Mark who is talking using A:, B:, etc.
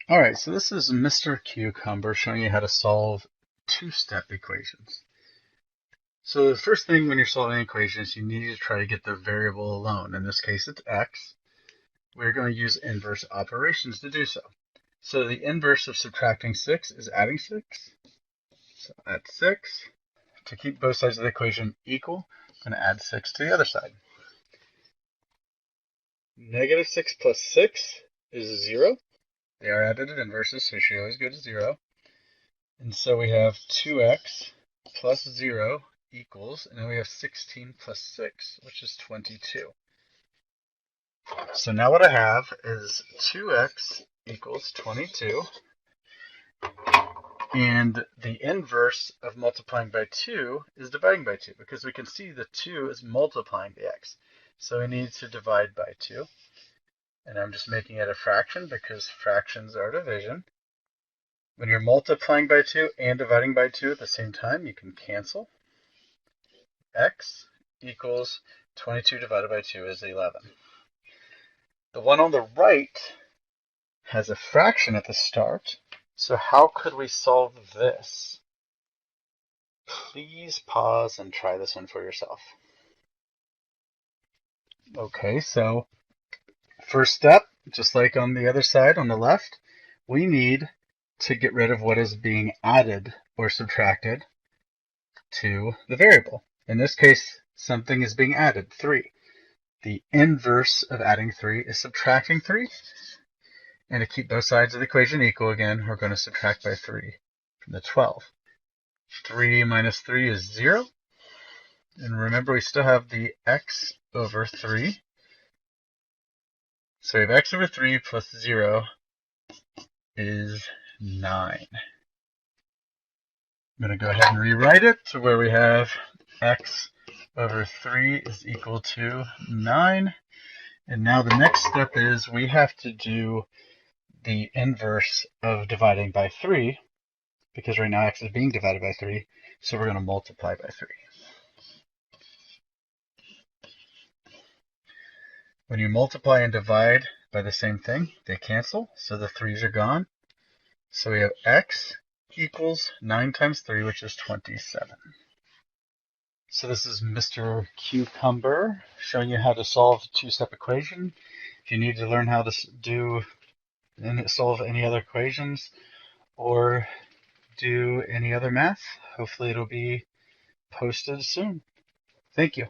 A: Alright, so this is Mr. Cucumber showing you how to solve two-step equations. So the first thing when you're solving equations, you need to try to get the variable alone. In this case, it's x. We're going to use inverse operations to do so. So the inverse of subtracting 6 is adding 6. So add 6. To keep both sides of the equation equal, I'm going to add 6 to the other side. Negative 6 plus 6 is 0. They are additive inverses, so she always go to 0. And so we have 2x plus 0 equals, and then we have 16 plus 6, which is 22. So now what I have is 2x equals 22, and the inverse of multiplying by 2 is dividing by 2, because we can see the 2 is multiplying the x. So we need to divide by 2, and I'm just making it a fraction because fractions are division. When you're multiplying by 2 and dividing by 2 at the same time, you can cancel. X equals 22 divided by 2 is 11. The one on the right has a fraction at the start, so how could we solve this? Please pause and try this one for yourself. Okay, so first step, just like on the other side on the left, we need to get rid of what is being added or subtracted to the variable. In this case, something is being added, 3. The inverse of adding 3 is subtracting 3. And to keep both sides of the equation equal again, we're going to subtract by 3 from the 12. 3 minus 3 is 0. And remember, we still have the x over 3. So we have x over 3 plus 0 is 9. I'm going to go ahead and rewrite it to where we have x over 3 is equal to 9. And now the next step is we have to do the inverse of dividing by 3, because right now x is being divided by 3, so we're going to multiply by 3. When you multiply and divide by the same thing, they cancel, so the 3's are gone. So we have x equals 9 times 3, which is 27. So this is Mr. Cucumber showing you how to solve a two-step equation. If you need to learn how to solve any other equations or do any other math, hopefully it'll be posted soon. Thank you.